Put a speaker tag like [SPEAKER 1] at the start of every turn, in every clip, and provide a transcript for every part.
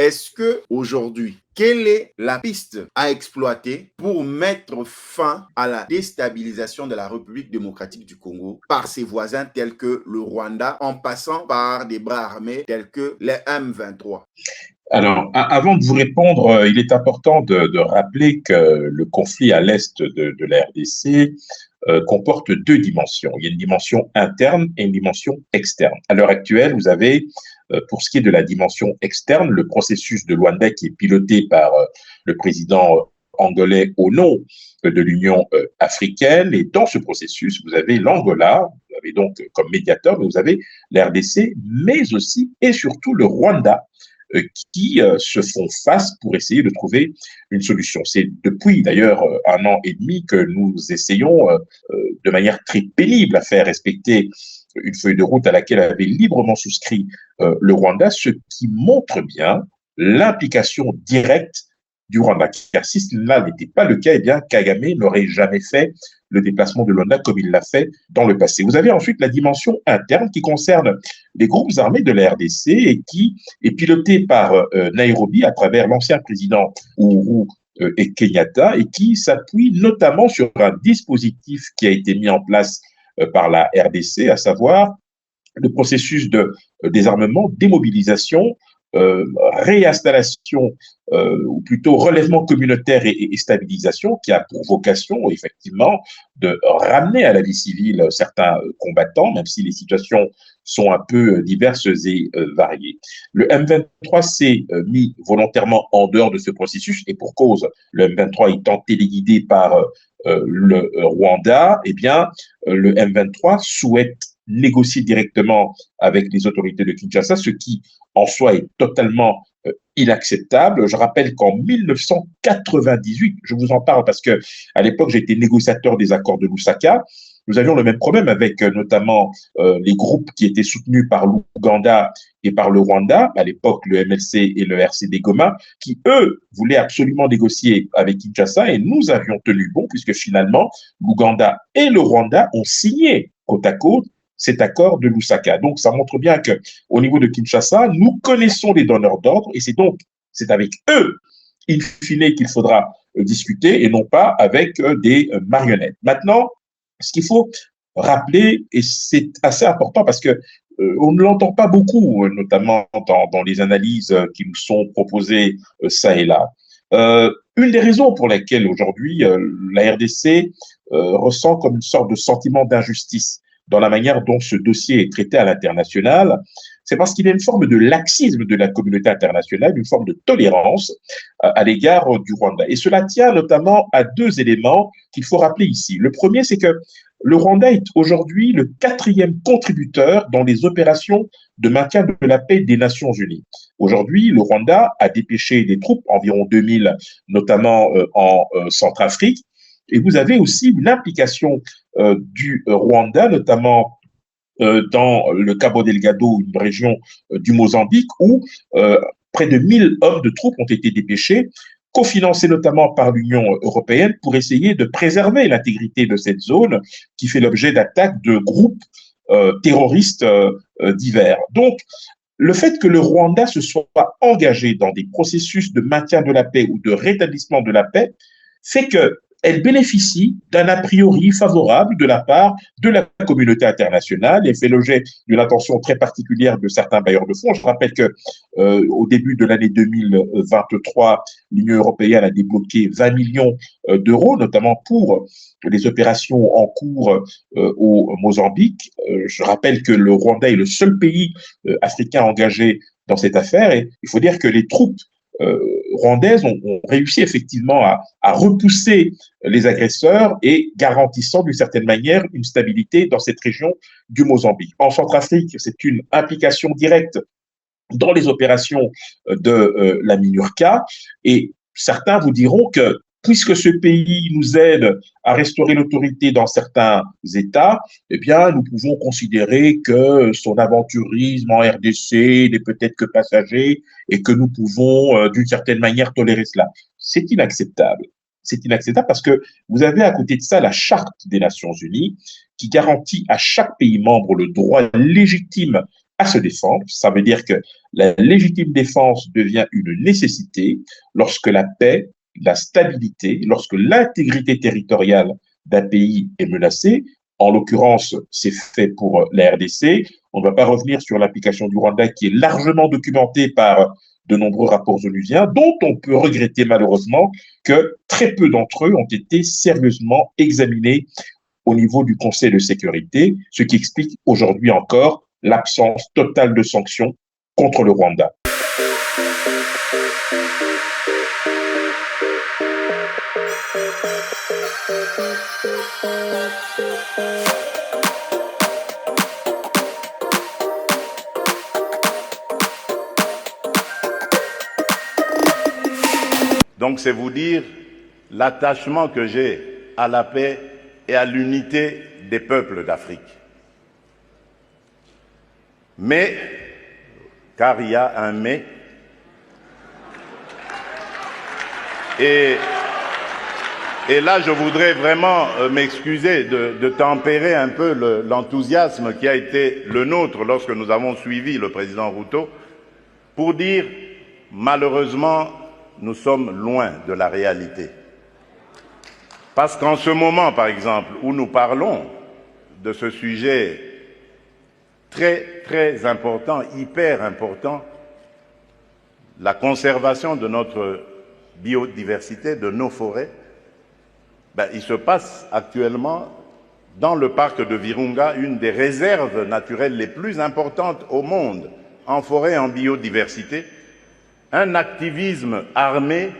[SPEAKER 1] Est-ce que aujourd'hui, quelle est la piste à exploiter pour mettre fin à la déstabilisation de la République démocratique du Congo par ses voisins tels que le Rwanda, en passant par des bras armés tels que les M23?
[SPEAKER 2] Alors, avant de vous répondre, il est important de rappeler que le conflit à l'est de la RDC comporte deux dimensions. Il y a une dimension interne et une dimension externe. À l'heure actuelle, vous avez, pour ce qui est de la dimension externe, le processus de Luanda qui est piloté par le président angolais au nom de l'Union africaine. Et dans ce processus, vous avez l'Angola, vous avez donc comme médiateur, mais vous avez la RDC, mais aussi et surtout le Rwanda, qui se font face pour essayer de trouver une solution. C'est depuis d'ailleurs 1 an et demi que nous essayons de manière très pénible à faire respecter une feuille de route à laquelle avait librement souscrit le Rwanda, ce qui montre bien l'implication directe du Rwanda. Car si cela n'était pas le cas, eh bien Kagame n'aurait jamais fait le déplacement de Luanda comme il l'a fait dans le passé. Vous avez ensuite la dimension interne qui concerne les groupes armés de la RDC et qui est pilotée par Nairobi à travers l'ancien président Uhuru et Kenyatta et qui s'appuie notamment sur un dispositif qui a été mis en place par la RDC, à savoir le processus de désarmement, démobilisation, réinstallation ou plutôt relèvement communautaire et stabilisation qui a pour vocation effectivement de ramener à la vie civile certains combattants, même si les situations sont un peu diverses et variées. Le M23 s'est mis volontairement en dehors de ce processus et pour cause, le M23 étant téléguidé par le Rwanda, eh bien, le M23 souhaite négocier directement avec les autorités de Kinshasa, ce qui en soi est totalement inacceptable. Je rappelle qu'en 1998, je vous en parle parce que à l'époque j'étais négociateur des accords de Lusaka, nous avions le même problème avec notamment les groupes qui étaient soutenus par l'Ouganda et par le Rwanda, à l'époque le MLC et le RCD Goma, qui eux voulaient absolument négocier avec Kinshasa et nous avions tenu bon puisque finalement l'Ouganda et le Rwanda ont signé côte à côte cet accord de Lusaka. Donc, ça montre bien que, au niveau de Kinshasa, nous connaissons les donneurs d'ordre et c'est avec eux, in fine, qu'il faudra discuter et non pas avec des marionnettes. Maintenant, ce qu'il faut rappeler, et c'est assez important parce que on ne l'entend pas beaucoup, notamment dans les analyses qui nous sont proposées ça et là. Une des raisons pour lesquelles aujourd'hui la RDC ressent comme une sorte de sentiment d'injustice dans la manière dont ce dossier est traité à l'international, c'est parce qu'il y a une forme de laxisme de la communauté internationale, une forme de tolérance à l'égard du Rwanda. Et cela tient notamment à deux éléments qu'il faut rappeler ici. Le premier, c'est que le Rwanda est aujourd'hui le 4e contributeur dans les opérations de maintien de la paix des Nations Unies. Aujourd'hui, le Rwanda a dépêché des troupes, environ 2000, notamment en Centrafrique, et vous avez aussi une implication du Rwanda, notamment dans le Cabo Delgado, une région du Mozambique, où près de 1000 hommes de troupes ont été dépêchés, cofinancés notamment par l'Union européenne, pour essayer de préserver l'intégrité de cette zone qui fait l'objet d'attaques de groupes terroristes divers. Donc, le fait que le Rwanda se soit engagé dans des processus de maintien de la paix ou de rétablissement de la paix fait que elle bénéficie d'un a priori favorable de la part de la communauté internationale et fait l'objet d'une attention très particulière de certains bailleurs de fonds. Je rappelle que au début de l'année 2023, l'Union européenne a débloqué 20 millions d'euros, notamment pour les opérations en cours au Mozambique. Je rappelle que le Rwanda est le seul pays africain engagé dans cette affaire et il faut dire que les troupes rwandaises ont réussi effectivement à repousser les agresseurs et garantissant d'une certaine manière une stabilité dans cette région du Mozambique. En Centrafrique, c'est une implication directe dans les opérations de la MINURCA et certains vous diront que puisque ce pays nous aide à restaurer l'autorité dans certains États, eh bien, nous pouvons considérer que son aventurisme en RDC n'est peut-être que passager et que nous pouvons, d'une certaine manière, tolérer cela. C'est inacceptable. C'est inacceptable parce que vous avez à côté de ça la Charte des Nations Unies qui garantit à chaque pays membre le droit légitime à se défendre. Ça veut dire que la légitime défense devient une nécessité lorsque la paix, la stabilité, lorsque l'intégrité territoriale d'un pays est menacée. En l'occurrence, c'est fait pour la RDC. On ne va pas revenir sur l'application du Rwanda qui est largement documentée par de nombreux rapports onusiens, dont on peut regretter malheureusement que très peu d'entre eux ont été sérieusement examinés au niveau du Conseil de sécurité, ce qui explique aujourd'hui encore l'absence totale de sanctions contre le Rwanda.
[SPEAKER 3] Donc c'est vous dire l'attachement que j'ai à la paix et à l'unité des peuples d'Afrique. Mais, car il y a un mais, et là je voudrais vraiment m'excuser de tempérer un peu l'enthousiasme qui a été le nôtre lorsque nous avons suivi le président Ruto, pour dire malheureusement nous sommes loin de la réalité. Parce qu'en ce moment, par exemple, où nous parlons de ce sujet très, très important, hyper important, la conservation de notre biodiversité, de nos forêts, il se passe actuellement dans le parc de Virunga une des réserves naturelles les plus importantes au monde, en forêt et en biodiversité, un activisme armé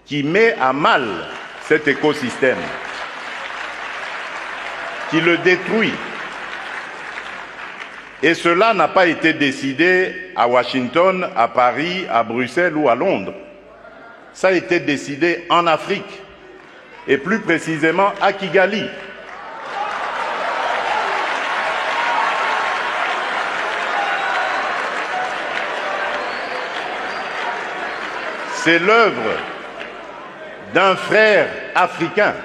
[SPEAKER 3] qui met à mal cet écosystème, qui le détruit. Et cela n'a pas été décidé à Washington, à Paris, à Bruxelles ou à Londres. Ça a été décidé en Afrique, et plus précisément à Kigali. C'est l'œuvre d'un frère africain.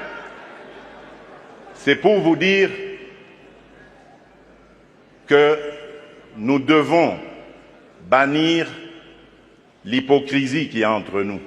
[SPEAKER 3] C'est pour vous dire que nous devons bannir l'hypocrisie qui est entre nous.